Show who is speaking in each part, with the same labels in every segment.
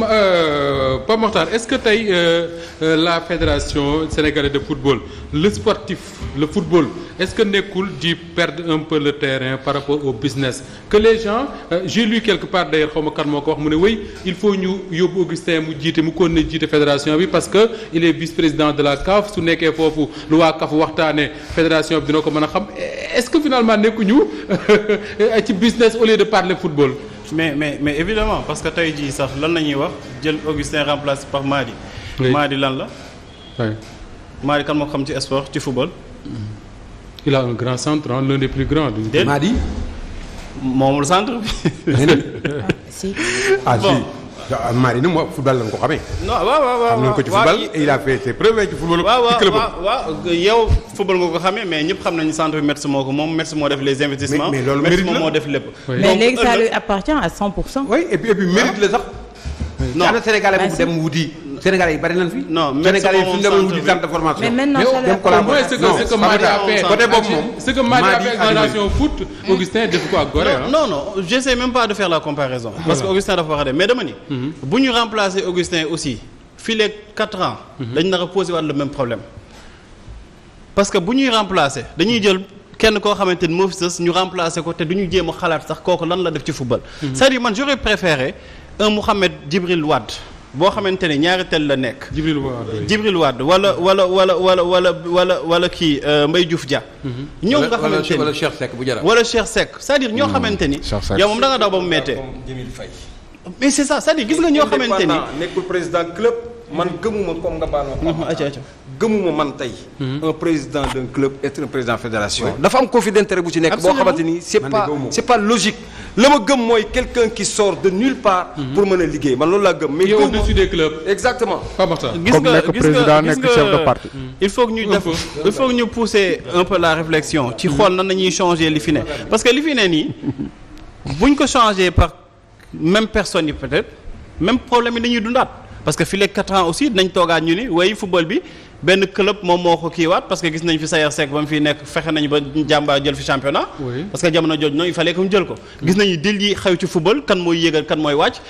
Speaker 1: Pape Makhtar, est-ce que tey la fédération sénégalaise de football le football est-ce que nekkul di perdre un peu le terrain par rapport au business que les gens j'ai lu quelque part d'ailleurs xaw ma kan moo ko wax mu ne oui il faut ñu yóbbu Augustin mu continuer jiite fédération bi parce que il est vice-président de la CAF su nekkee foofu lu waa CAF waxtaanee fédération bi dina ko mën a xam est-ce que finalement nekkuñu ci business au lieu de parler football.
Speaker 2: mais évidemment parce que tey jii sax lan la ñuy wax jël Augustin remplacé par Madi.
Speaker 1: Oui.
Speaker 2: Madi lan la.
Speaker 1: oui.
Speaker 2: Madi kan moo ko xam ci sport ci football.
Speaker 1: il a un grand centre l'un des plus grands.
Speaker 3: Madi.
Speaker 2: moomul centre bi.
Speaker 4: si.
Speaker 2: bon
Speaker 3: Madi nag moo football lañ ko xamee.
Speaker 2: non waaw
Speaker 3: xam nañ ko ci football et il a fait ses preuves ci football. ci club
Speaker 2: waaw yow football nga ko xamee mais ñëpp xam nañu centre bi Metz moo ko moom Metz moo def les investissements.
Speaker 3: mais loolu
Speaker 2: Metz
Speaker 3: mérite
Speaker 2: moom
Speaker 3: la
Speaker 2: moo def lépp.
Speaker 4: mais léegi ça lui appartient à 100%.
Speaker 3: oui et puis mérite la sax.
Speaker 2: non
Speaker 3: am na Sénégalais bu dem wuti. Sénégalais yi bari nañ fi.
Speaker 2: non
Speaker 3: Sénégalais yi suñu demoon wuti centre de formation.
Speaker 4: mais maintenant ça lui
Speaker 3: dem
Speaker 4: appartient.
Speaker 1: au moins ce que Madi a fait
Speaker 3: côté boobu moom.
Speaker 1: ce que Madi a fait en nation foot Augustin def ko ak Gorée
Speaker 2: non j'essaie même pas de faire la comparaison parce que Augustin dafa wax de mais dama ni bu ñu remplacer Augustin aussi fii léegi 4 ans dañ nar a poser waat le même problème parce que bu ñuy remplacer dañuy jël kenn koo xamante ni moo fi sës ñu remplacer ko te du ñu jéem a xalaat sax kooku lan la def ci football c'est-à-dire man j'aurais préféré un Mohamed Djibril Wade boo xamante ne ñaari tel la nekk. Djibril Wade wala kii Mbaye Diouf Dia. ñoo nga xamante ni
Speaker 3: wala Cheikh Seck bu jara.
Speaker 2: wala Cheikh Seck c'est-à-dire ñoo xamante ni. yow moom da nga daw ba mu méttee. mais c'est ça c'est-à-dire gis nga ñoo xamante ni.
Speaker 5: nekkul président club man gëmuma comme nga baal ma.
Speaker 2: acca
Speaker 5: gëmuma man tey. un président d'un club est un président fédération. dafa am conflit d'intérêt bu ci nekk. boo xamante ni c'est pas logique. la ma gëm mooy quelqu'un qui sort de nulle part. pour mën a liggéey man loolu laa gëm. mais
Speaker 1: au-dessus des clubs.
Speaker 5: exactement.
Speaker 2: gis nga président nekk chef de parti. il faut que ñu pousser un peu la réflexion. ci xool nan nañuy changer li fi ne parce que li fi ne nii buñ ko changer par même personne yi peut-être même problème yi dañuy dundaat parce que fii léegi 4 ans aussi dinañ toogaat ñu ni way football bi. benn club moom moo ko kiiwaat parce que gis nañ fi Sayer Seck ba mu fi nekk fexe nañu ba jàmbaar jël fi championnat. parce que jamono jooju noonu il fallait que mu jël ko. gis nañu dil yi xew ci football kan mooy yéegal kan mooy wàcc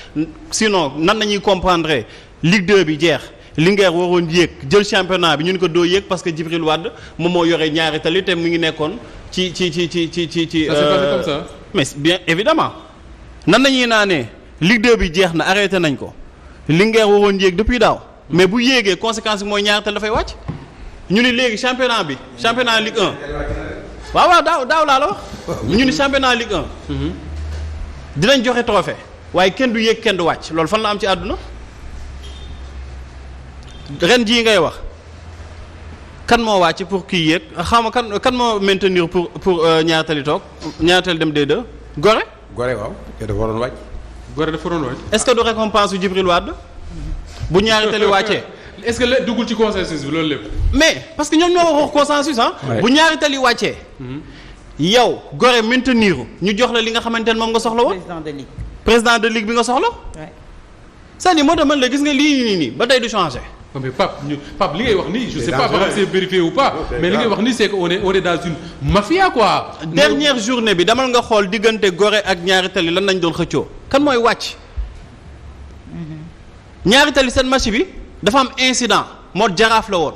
Speaker 2: sinon nan nañuy comprendre Ligue 2 bi jeex Linguère waroon yéeg jël championnat bi ñu ne ko doo yéeg parce que Djibril Wade moom moo yore ñaari tali te mu ngi nekkoon ci.
Speaker 1: ça s'est passé comme ça.
Speaker 2: mais bien évidemment nan nañuy naanee Ligue 2 bi jeex na arrêté nañ ko Linguère waroon yéeg depuis daaw. mais bu yéegee conséquence bi mooy ñaareel dafay wàcc ñu ni léegi championnat Ligue 1 waaw daaw laa la wax. ñu ni championnat Ligue 1. dinañ joxe trophée waaye kenn du yéeg kenn du wàcc loolu fan la am ci àdduna ren jii ngay wax kan moo wàcc pour kii yéeg xaw ma kan moo maintenir pour ñaareel toog ñaareel dem D2 Gorée.
Speaker 3: Gorée waaw te dafa waroon wàcc.
Speaker 1: Gorée dafa waroon wàcc.
Speaker 2: est-ce que du récompense su Djibril Wade. bu ñaari tali wàccee.
Speaker 1: est-ce que la duggul ci consensus bi loolu lépp.
Speaker 2: mais parce que ñoom ñoo wax consensus bu ñaari tali wàccee. yow Gorée maintenir ñu jox la li nga xamante ne moom nga soxla woon. président de ligue bi nga soxla. c'est-à-dire moo tax man la gis nga lii nii ba tey du changer.
Speaker 1: mais Pape li ngay wax nii je sais pas si c'est vérifié ou pas mais li ngay wax nii c'est que on est dans une mafia quoi.
Speaker 2: dernière journée bi damal nga xool diggante Gorée ak ñaari tali lan lañ doon xëccoo kan mooy wàcc. ñaari tali seen match bi dafa am incident moo jaraaf la woon.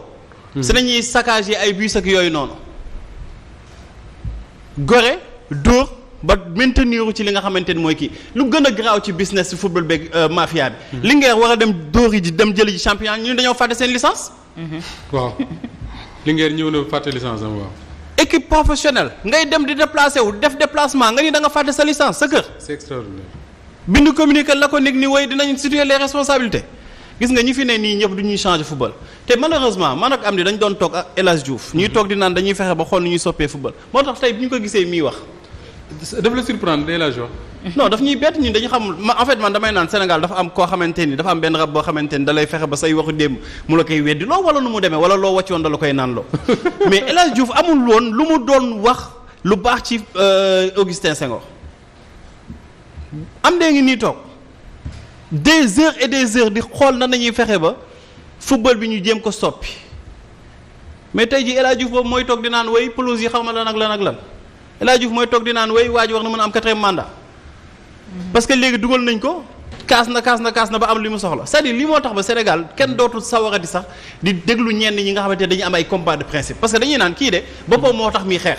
Speaker 2: si nañuy saccager ay bus ak yooyu noonu. Gorée dóor ba maintenir ci li nga xamante ni mooy kii lu gën a garaaw ci business ci football beeg mafia bi. Linguère war a dem dóori ji dem jëli ji champion ñun dañoo fàtte seen licence.
Speaker 1: waaw Linguère ñëw na fàtte licence am waaw.
Speaker 2: équipe professionnelle ngay dem di déplacé wu def déplacement nga ni da nga fàtte sa licence sa kër.
Speaker 1: c'est extraordinaire.
Speaker 2: bindu communiqué la ko nekk ni woy dinañ situer les responsabilités gis nga ñi fi ne nii ñëpp du ñuy changer football te malheureusement man ak am ni dañ doon toog ak El Hadj Diouf ñuy toog di naan dañuy fexe ba xool ni ñuy soppee football moo tax tey bi ñu ko gisee miy wax.
Speaker 1: daf la surprendre El Hadj wax.
Speaker 2: non daf ñuy bett ñun dañu xamul en fait man damay naan Sénégal dafa am koo xamante ni dafa am benn rab boo xamante ni da lay fexe ba say waxu démb mu la koy weddi loo wala nu mu demee wala loo wàcc woon da la koy naan loo mais El Hadj Diouf amul woon lu mu doon wax lu baax ci Augustin Senghor am dee ngi nii toog des heures et des heures di xool na nañuy fexe ba football bi ñu jéem ko soppi mais tey ji El Hadj Diouf boobu mooy toog di naan way pelouse yi xaw ma lan ak lan El Hadj Diouf mooy toog di naan way waa ji wax na mën a am 4e mandat parce que léegi dugal nañ ko kaas na ba am li mu soxla c'est-à-dire li moo tax ba Sénégal kenn dootul sawarati sax di déglu ñenn ñi nga xamante ne dañuy am ay combat de principe parce que dañuy naan kii de boppam moo tax muy xeex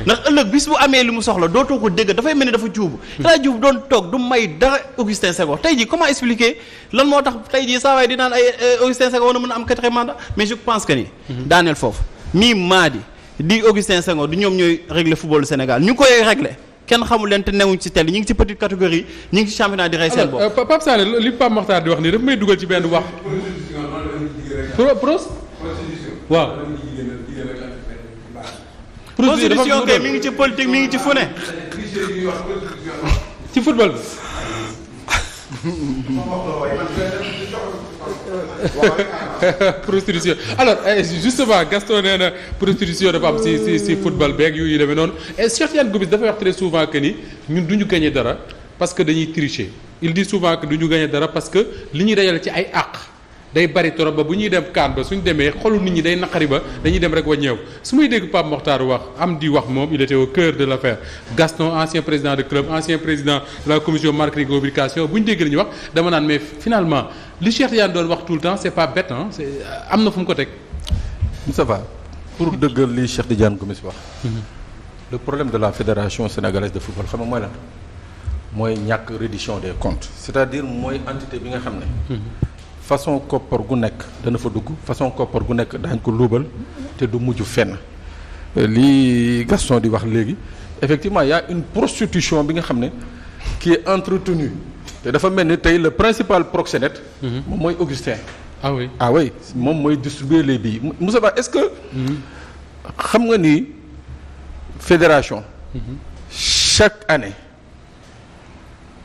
Speaker 2: ndax ëllëg bis bu amee li mu soxla dootoo ko dégg dafay mel ni dafa juubu Abdoulaye Diouf doon toog du may dara Augustin Senghor tey jii comment expliquer lan moo tax tey jii saa waay di naan ay Augustin Senghor war na mën a am 4e mandat mais je pense que ni daaneel foofu mii Madi di Augustin Senghor du ñoom ñooy régler football Sénégal ñu koy régler kenn xamul leen te newuñ ci tel ñu ngi ci petite catégorie ñu ngi ci championnat di rey seen bopp.
Speaker 1: Pape Sané li Pape Makhtar di wax nii daf may dugal ci benn wax. waaw.
Speaker 2: prostitution kay mi ngi ci politique mi ngi ci fu ne.
Speaker 1: ci football bi. prostitution alors justement Gaston nee na prostitution dafa am si football beeg yu demee noonu et Cheikh Tidiane Gomis dafay wax très souvent que ni ñun du ñu gagné dara parce que dañuy tricher il dit souvent que du ñu gagné dara parce que li ñuy dajale ci ay àq day bari trop ba bu ñuy dem kaan ba suñ demee xolu nit ñi day naqari ba dañuy dem rek wàññeeku su may dégg Pape Mokhtar wax am di wax moom il était au cœur de l'affaire Gaston ancien président de club ancien président de la commission marketing communication bu ñu dégg li ñuy wax dama naan mais finalement li Cheikh Tidiane doon wax tout le temps c'est pas bête hein c'est am na fu mu ko teg.
Speaker 6: Moustapha pour dëggal li Cheikh Tidiane Gomis wax. le problème de la fédération sénégalaise de football xam nga mooy lan mooy ñàkk reddition des comptes c'est-à-dire mooy entité bi nga xam ne. façon koppar gu nekk dana fa dugg façon koppar gu nekk daañ ko luubal te du mujj fenn lii Gaston di wax léegi effectivement il y a une prostitution bi nga xam ne qui est entretenue te dafa mel ni tey le principal proxénète moom mooy Augustin
Speaker 1: ah oui
Speaker 6: moom mooy distribuer les billets Moussa Ba est-ce que xam nga ni fédération chaque année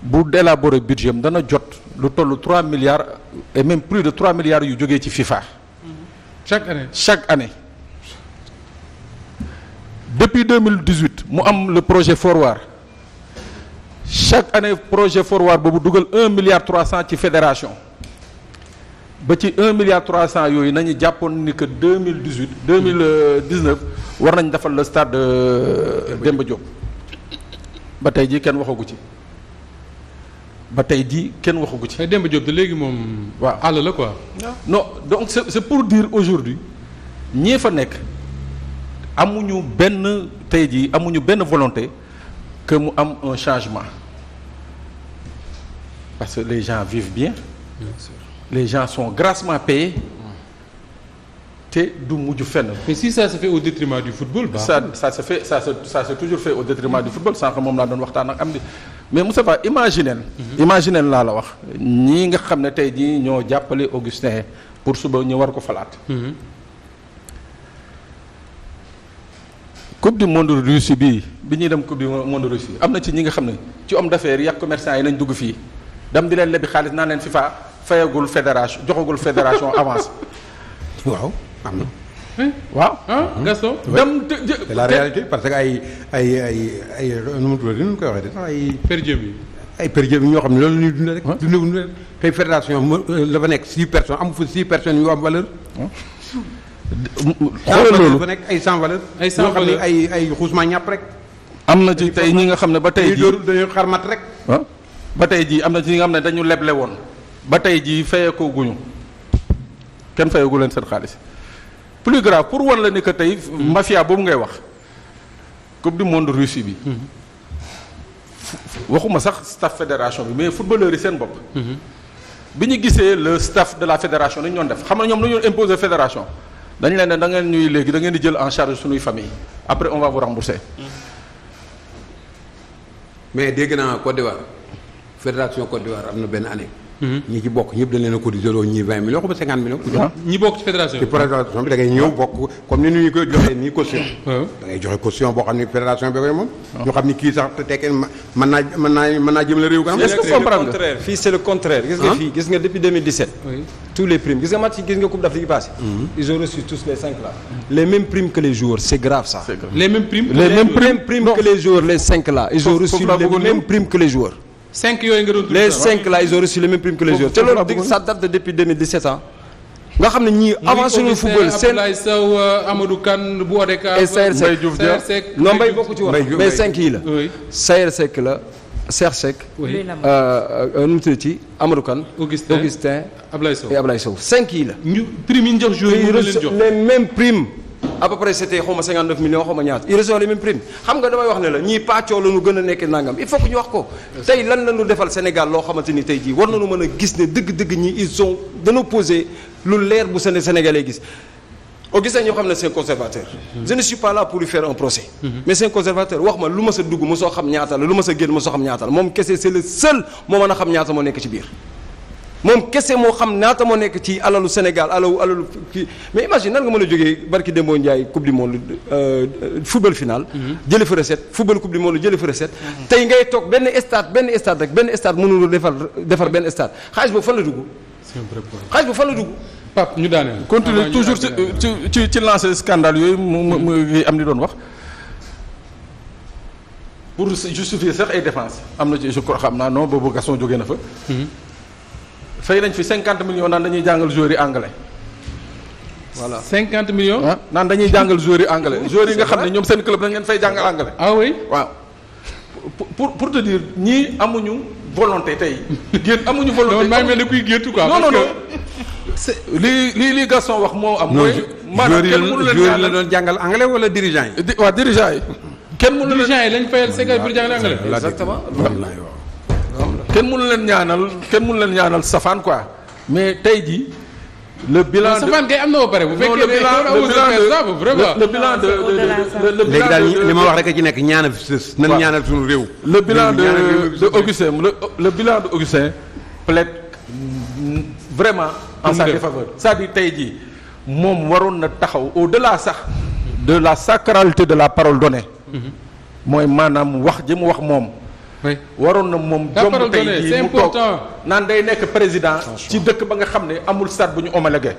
Speaker 6: bu d'élaborer budget am dana jot lu toll 3 milliards et même plus de 3 milliards yu jógee ci FIFA. chaque année depuis 2018 mu am le projet Forward chaque année projet Forward boobu dugal 1 milliard 300 ci fédération ba ci 1 milliard 300 yooyu nañu jàppoon ni que 2019 war nañ defal le stade Demba Diop ba tey jii kenn waxagu ci. ba tey jii kenn waxagu ci.
Speaker 1: Demba Diop de léegi moom.
Speaker 6: waaw
Speaker 1: àll la quoi.
Speaker 6: non donc c'est pour dire aujourd'hui ñii fa nekk amuñu benn tey jii amuñu benn volonté que mu am un changement parce que les gens vivent bien. Bien sûr. Les gens sont grassement payés te du mujj fenn.
Speaker 1: mais si ça se fait au détriment du football.
Speaker 6: ça s'est toujours fait au détriment du football sànq moom laa doon waxtaan ak am di mais Moussa Ba imaginel laa la wax ñii nga xam ne tey jii ñoo jàppale Augustin pour suba ñu war ko falaat. coupe du monde Russie bi ñuy dem coupe du monde Russie am na ci ñi nga xam ne ci homme d'affaires yi ak commerçant yi nañ dugg fii dem di leen lebi xaalis naan leen FIFA fayagul fédération joxagul fédération avance.
Speaker 3: waaw am na.
Speaker 6: waaw
Speaker 1: Gaston.
Speaker 3: dem c'est la réalité parce que ay nu mu tuddati nu mu koy waxee de sax ay.
Speaker 1: per diem yi.
Speaker 3: ay per diem ñoo xam ne loolu la ñuy dundee rek. dundee rek tey fédération la fa nekk 6 personnes amu fa 6 personnes yu am valeur.
Speaker 6: xoolal loolu
Speaker 3: fa nekk ay sans valeur.
Speaker 1: ay sans valeur
Speaker 3: ñoo xam ne ay xuusma ñàpp rek.
Speaker 6: am na ci tey ñi nga xam ne ba tey jii
Speaker 3: dañuy xarmat rek.
Speaker 6: ba tey jii am na ci ñi nga xam ne dañu leble woon ba tey jii fayekoo guñu kenn fayagu leen seen xaalis. plus grave pour wan la ni que tey mafia boobu ngay wax coupe du monde Russie bi waxuma sax staff fédération bi mais footballeurs yi seen bopp bi ñu gisee le staff de la fédération dañu doon def xam nga ñoom dañu doon imposer fédération dañ leen ne da ngeen ñuy léegi da ngeen di jël en charge suñuy famille après on va vous rembourser.
Speaker 3: mais dégg naa Côte d'Ivoire fédération Côte d'Ivoire am na benn année. ñi ci bokk ñëpp dañ leen a cotiser loo ñii 20 millions xam nga 50 millions.
Speaker 1: ñi bokk ci fédération bi.
Speaker 3: ci fédération bi da ngay ñëw bokk comme ni ñu koy joxee nii caution. da ngay joxe caution boo xam ne fédération bi koy moom. ñu xam ni kii sax te tekkee mën naa jëmale réew kanam.
Speaker 5: est-ce que comprendre nga fii c'est le contraire. gis nga fii gis nga depuis 2017. tous les primes gis nga match yi gis nga Coupe d'Afrique yi passé. ils ont reçu tous les 5 là. les mêmes primes que les joueurs c'est grave ça.
Speaker 1: les mêmes primes.
Speaker 5: que les joueurs les 5 là. ils ont reçu les mêmes primes que les joueurs.
Speaker 1: 5 yooyu nga doon
Speaker 5: les 5 là ils ont reçu les mêmes primes que les joueurs. te loolu ça date de depuis 2017 ans. nga xam ne ñii avant suñu football seen
Speaker 1: Abdoulaye Sow Amadou Kane bu Odeka.
Speaker 5: et Sayer Seck non Mbaye bokku ci woon mais 5 yi la. Sayer Seck la Cheikh Seck.
Speaker 4: oui
Speaker 5: nu mu tudd ci Amadou Kane. Augustin
Speaker 1: Ablaye Sow
Speaker 5: et Ablaye Sow 5 yi la.
Speaker 1: ñu prime yi ñu jox joueurs yi moom la leen jox
Speaker 5: les mêmes primes. à peu près c'était xaw ma 59 millions xaw ma ñaata ils reçoivent les mêmes primes xam nga damay wax ne la ñii pàccoo la ñu gën a nekk nangam il faut que ñu wax ko. tey lan la ñu defal Sénégal loo xamante ni tey jii war nañu mën a gis ne dëgg-dëgg ñi ils sont dañoo posé lu leer bu Sénégalais gis. Augustin ñoo xam ne c'est un conservateur. Je ne suis pas là pour lui faire un procès. Mais c'est un conservateur wax ma lu ma sa dugg mosoo xam ñaata la lu ma sa génn mosoo xam ñaata la moom kese c'est le seul moo mën a xam ñaata moo nekk ci biir. moom kese moo xam ñaata moo nekk ci alalu Sénégal alalu kii mais imagine nan nga mën a jógee barki Dembo Ndiaye coupe du monde football final. jëlee fa recette football coupe du monde jëlee fa recette. tey ngay toog benn stade rek benn stade mënul defar benn stade xaalis boobu fan la dugg.
Speaker 1: c'est un vrai problème.
Speaker 5: xaalis boobu fan la dugg.
Speaker 1: Pape ñu daaneel.
Speaker 6: continuer toujours ci lancer scandale yooyu mu am ni doon wax pour justifier sax ay défense am na ci je crois xam naa non boobu Gaston jógee na fa. fay nañ fi 50 millions naan dañuy jàngal joueurs yi anglais.
Speaker 5: voilà
Speaker 1: 50 millions.
Speaker 6: ah naan dañuy jàngal joueurs yi anglais joueurs yi nga xam ne ñoom seen club dañ leen fay jàngal anglais.
Speaker 1: ah oui
Speaker 6: waaw pour te dire ñii amuñu volonté tey. génn amuñu volonté
Speaker 1: non maa ngi mel ne kuy géntu quoi.
Speaker 6: non c'est li Gaston wax moo am. mooy maanaam kenn mënu leen
Speaker 3: joueur yi la doon jàngal anglais wala dirigeant yi.
Speaker 6: waaw dirigeant yi. kenn mënu leen
Speaker 1: dirigeant yi lañ fayal Sénégal pour jàngale anglais.
Speaker 5: exactement.
Speaker 6: kenn mënu leen ñaanal safaan quoi mais tey jii le bilan de
Speaker 1: safaan kay am na ba pare bu fekkee
Speaker 6: le bilan de
Speaker 3: léegi daal li ma wax rek a ci nekk ñaanal sës nan ñaanal suñu réew.
Speaker 6: le bilan de Augustin le bilan de Augustin plaide vraiment en sa défaveur c'est-à-dire tey jii moom waroon na taxaw au-delà sax de la sacralité de la parole donnée mooy maanaam wax ji mu wax moom waroon na moom jomb tey jii mu toog naan day nekk président ci dëkk ba nga xam ne amul stade bu ñu homologué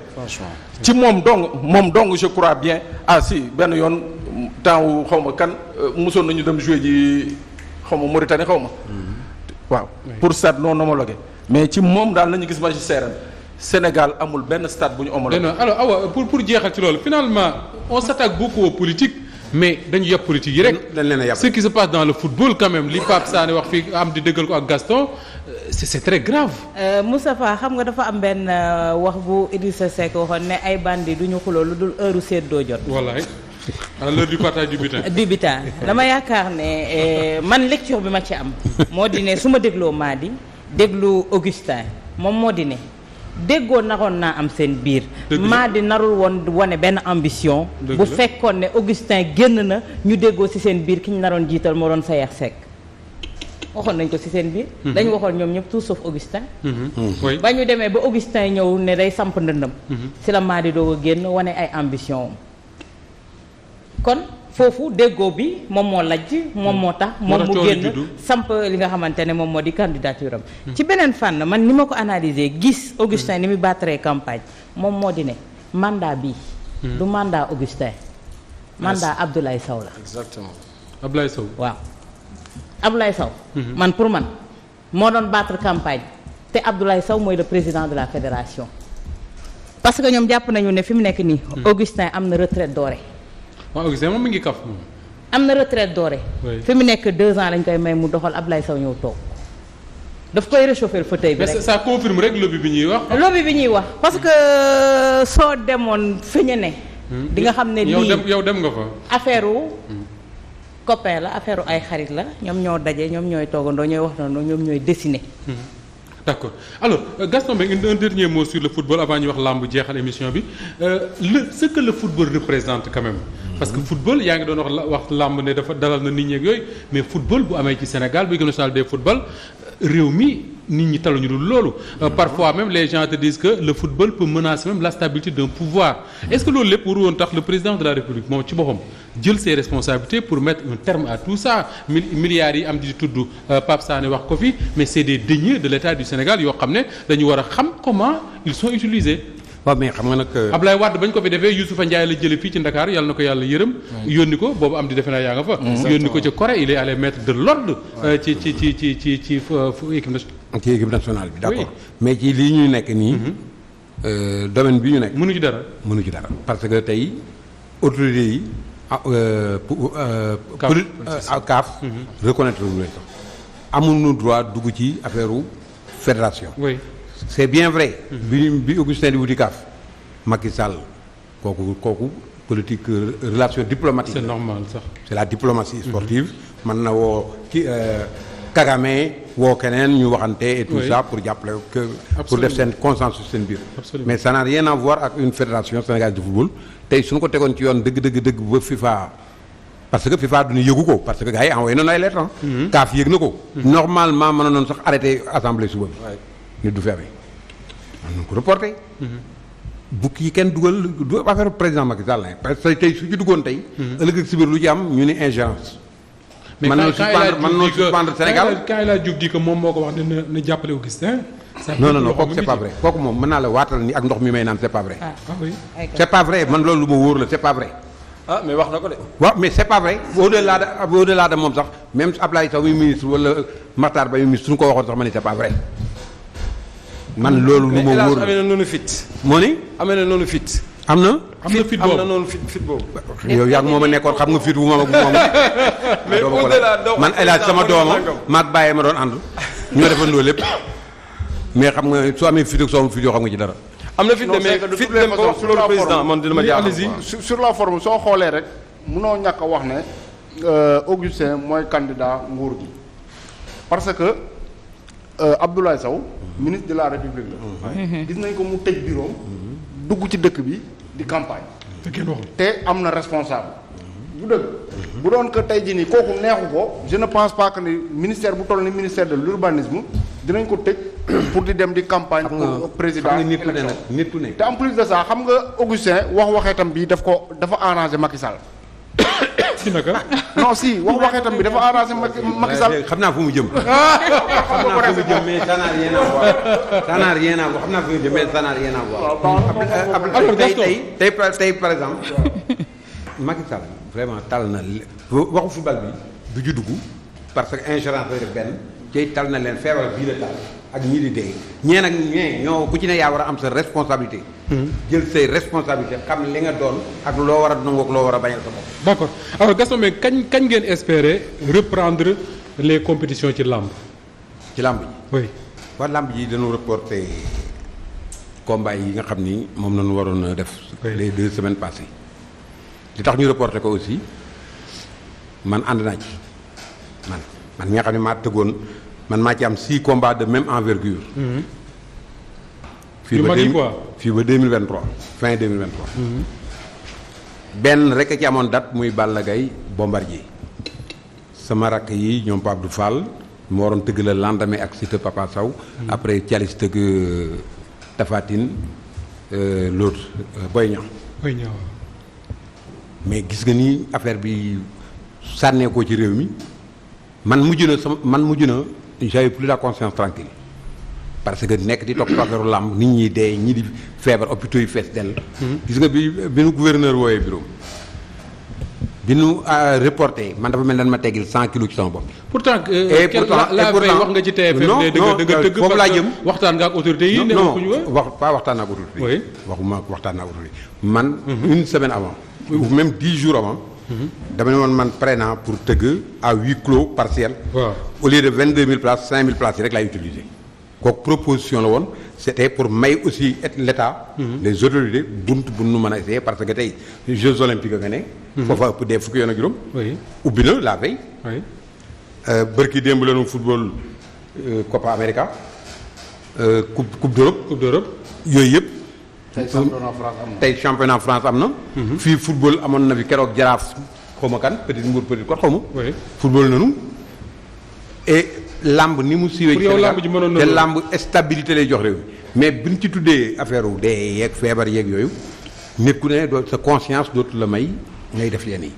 Speaker 6: ci moom dong je crois bien si benn yoon temps wu xaw ma kan mosoon nañu dem jouer ji xaw ma Mauritanie xaw ma waaw pour stade non homologué mais ci moom daal la ñu gis magistère Sénégal amul benn stade bu ñu homologué.
Speaker 1: alors Awa pour jeexal ci loolu finalement on s'attaque beaucoup aux politiques mais dañu yàpp politique yi rek.
Speaker 3: dañ leen a yàpp
Speaker 1: ce qui se passe dans le football quand même li Pape Sané wax fii am di dëggal ko ak Gaston c'est très grave.
Speaker 4: Moustapha xam nga dafa am benn wax bu Idrissa Seck waxoon ne ay bandi du ñu xuloo lu dul heure seddoo jot.
Speaker 1: wallaay à l'heure du partage du butin. dama yaakaar ne man lecture bi ma ci am. moo di ne su ma dégloo Madi déglu Augustin moom moo di ne. déggoo naroon naa am seen biir maa di narul woon wane benn ambition bu fekkoon ne Augustin génn na ñu déggoo ci seen biir ki ñu naroon jiital moo doon Sayer Seck waxoon nañ ko ci seen biir dañu waxoon ñoom ñëpp tout sauf Augustin ba ñu demee ba Augustin ñëw ne day samp ndëndam ci la maa di doog a génn wane ay ambition kon foofu déggoo bi moom moo lajj moom moo tax moom mu génn samp li nga xamante ne moom moo di candidature am ci beneen fànn man ni ma ko analyser gis Augustin ni muy battre campagne moom moo di ne mandat bii du mandat Augustin mandat Abdoulaye Sow la
Speaker 5: exactement
Speaker 1: Abdoulaye Sow
Speaker 4: waaw Abdoulaye Sow man pour man moo doon battre campagne te Abdoulaye Sow mooy le président de la fédération parce que ñoom jàpp nañu ne fi mu nekk nii Augustin am na retraite dorée
Speaker 1: waaw Augustin moom mi ngi kaf moom.
Speaker 4: am na retraite dorée. fi mu nekk 2 ans lañ koy may mu doxal Ablaye Sow ñëw toog daf koy réchauffer le fauteuil bi rek.
Speaker 1: mais ça confirme rek lobby bi ñuy wax.
Speaker 4: lobby bi ñuy wax parce que soo demoon fi ñu ne. di nga xam ne lii
Speaker 1: yow dem nga fa.
Speaker 4: affaire copain la affaire ay xarit la ñoom ñoo daje ñoom ñooy toogandoo ñooy wax noonu ñoom ñooy dessiner.
Speaker 1: d'accord alors Gaston Mbengue un dernier mot sur le football avant ñu wax làmb jeexal émission bi ce que le football représente quand même. parce que football yaa ngi doon wax làmb ne dafa dalal na nit ñi ak yooyu mais football bu amee ci Sénégal bu équipe nationale des football réew mi nit ñi taluñu dul loolu. parfois même les gens te disent que le football peut menacer même la stabilité d'un pouvoir. est-ce que loolu lépp waru woon tax le président de la République moom ci boppam jël ses responsabilités pour mettre un terme à tout ça milliards yi am di tudd Pape Sané wax ko fi mais c'est des deniers de l'État du Sénégal yoo xam ne dañu war a xam comment ils sont utilisés.
Speaker 3: waaw mais xam nga nag.
Speaker 1: Ablaye Wade bañ ko fi defee Youssoufa Ndiaye la jëlee fii ci Dakar yàlla na ko yàlla yërëm. yónni ko boobu am di defe naa yaa nga fa. yónni ko ca Corée il est allé mettre de l'ordre ci équipe
Speaker 3: nationale bi d'accord mais ci lii ñuy nekk nii. domaine bi ñu nekk.
Speaker 1: mënu ci dara
Speaker 3: parce que tey autorités yi CAF. reconnaître lu leen sax amuñu droit dugg ci affaire fédération.
Speaker 1: oui
Speaker 3: c'est bien vrai. bi Augustin di wuti CAF Macky Sall kooku politique relation diplomatique.
Speaker 1: c'est normal sax.
Speaker 3: c'est la diplomatie sportive. mën na woo Kagame woo keneen ñu waxante et tout ça pour jàppale que pour def seen consensus seen biir. mais ça n'a rien à voir ak une fédération sénégalaise de football tey suñu ko tegoon ci yoon dëgg ba FIFA. parce que FIFA duñu yëgu ko parce que gars yi envoyé nañu ay lettres CAF yëg na ko. normalement mënoon nañu sax arrêté assemblée suba bi. nit du fi amee. mën nañu ko reporté. bu kii kenn dugal du affaire président Macky Sall la parce que tey su ci duggoon tey. ëllëg ak si biir lu ci am ñu ni ingérence.
Speaker 1: mais
Speaker 3: mën na suspendre Sénégal
Speaker 1: quand il a dit que moom moo ko wax ne na jàppale Augustin.
Speaker 3: non kooku c'est pas vrai kooku moom mën naa la waatal ni ak ndox mi may naan c'est pas vrai.
Speaker 1: oui.
Speaker 3: c'est pas vrai man loolu lu ma wóor la c'est pas vrai.
Speaker 5: mais wax na ko de.
Speaker 3: waaw mais c'est pas vrai au-delà de moom sax même Ablaye Sow muy ministre wala Makhtar Ba muy ministre suñu ko waxoon sax ma ni c'est pas vrai. man loolu lu ma wóor la
Speaker 5: amee na noonu fit.
Speaker 3: moo ni
Speaker 5: amee na noonu fit.
Speaker 3: am na
Speaker 1: fit boobu
Speaker 5: am na noonu fit boobu.
Speaker 3: yow yaa ngi moom a nekkoon xam nga fit wu ma ak moom.
Speaker 5: mais au-delà
Speaker 3: man El Hadj sama dooma maag bàyyee ma doon ànd ñoo defandoo lépp mais xam nga soo amee fit ak soo amul fit yoo xam nga ci dara.
Speaker 5: am na fit de mais fit dem ko wax loolu président man dina ma jaaxal.
Speaker 7: sur la forme soo xoolee rek munoo ñàkk a wax ne Augustin mooy candidat nguur gi parce que Abdoulaye Sow ministre de la République la. gis nañ ko mu tëj bureau dugg ci dëkk bi di campagne. te am na responsable. bu dëgg bu doon que tey jii nii kooku neexu ko je ne pense pas que ni ministère bu toll ni ministère de l'urbanisme dinañ ko tëj pour di dem di campagne. pour président élection
Speaker 3: nit ku ne
Speaker 7: te en plus de ça xam nga Augustin waxeetam bi dafa arrangé Macky Sall.
Speaker 1: si naka.
Speaker 7: non si waxeetam bi dafa arrangé Macky Sall.
Speaker 3: xam naa fu mu jëm. xam naa fu mu jëm mais ça n'a rien à voir. ça n'a rien à voir xam naa fu mu jëm mais ça n'a rien à voir. tey par exemple. Macky Sall vraiment tal na waxu football bi du ju dugg parce que ingérence lay def benn tey tal na leen feebar bii la tal ak ñii di dee ñee nag ñoo ku ci ne yaa war a am sa responsabilité. jël say responsabilité xam li nga doon ak loo war a nangu ak loo war a bañal sa bopp.
Speaker 1: d'accord alors Gaston mais kañ ngeen espérer reprendre les compétitions ci làmb.
Speaker 3: ci làmb ji.
Speaker 1: oui.
Speaker 3: waa làmb ji dañoo reporter combat yi nga xam ni moom lañu waroon a def. les 2 semaines passées. li tax ñu reporté ko aussi man ànd naa ci man mi nga xam ne maa tëggoon man maa ci am 6 combats de même envergure. fii ba 2023 fin 2023. benn rek a ci amoon date muy Balla Gaye Bombardier sama rakk yi ñoom Pape Abdou Fall mu waroon tëgg la lendemain ak Siteu Papa Sow. après Thialis tëgg Tapha Tine l'autre Boy Niang. mais gis nga ni affaire bi sànnee ko ci réew mi man mujj na j'avais plus la conscience tranquille parce que nekk di toog affaire làmb nit ñi dee ñi di feebar hôpitaux yi fees dell. gis nga bi nu gouverneur wooyee bureau bi nu reporté man dafa mel ne ma teggil 100 kilos ci sama bopp.
Speaker 1: pourtant la veille wax nga ci TFM.
Speaker 3: non
Speaker 1: tëgg
Speaker 3: foofu laa jëm
Speaker 1: waxtaan nga ak autorités yi. ne waxuñu
Speaker 3: waxtaan naa ak autorités yi. waxuma waxtaan naa ak autorités yi man une semaine avant. ou même 10 jours avant. dama ne woon man pare naa pour tëgg à huis clos partiel.
Speaker 1: waaw
Speaker 3: au lieu de 22000 places 5000 places yi rek laay utiliser. kooku proposition la woon c'était pour may aussi l'État. les autorités bunt bu nu mën a essayer parce que tey Jeux olympiques nga ne. foofa ëpp dee fukki yoon ak juróom. ubbi na la veille. bërki démb la ñu football Copa América coupe d'Europe yooyu yëpp. tey championnat France am na. fii football amoon na fi keroog Jaraaf xaw ma kan Petite Mbour Petite Côte xaw ma. football nañu et lamb ni mu siiwee. ci Sénégal te lamb stabilité lay jox réew mais bi ñu ci tuddee affaire wu dee yeeg feebar yeeg yooyu nit ku ne doo sa conscience dootu la may ngay def yenn yi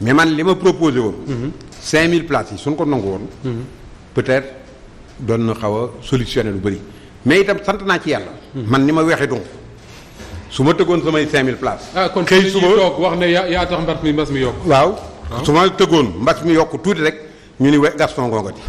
Speaker 3: mais man li ma proposé woon. 5000 places yi suñ ko nangu woon. peut-être doon na xaw a solutionné lu bëri mais itam sant naa ci yàlla. man ni ma weexee donc. su ma tëggoon samay 5000 places.
Speaker 1: kon xëy suba toog wax ne yaa tax mbas mi yokk.
Speaker 3: waaw su ma tëggoon mbas mi yokk tuuti rek ñu ni Gaston Ngongoti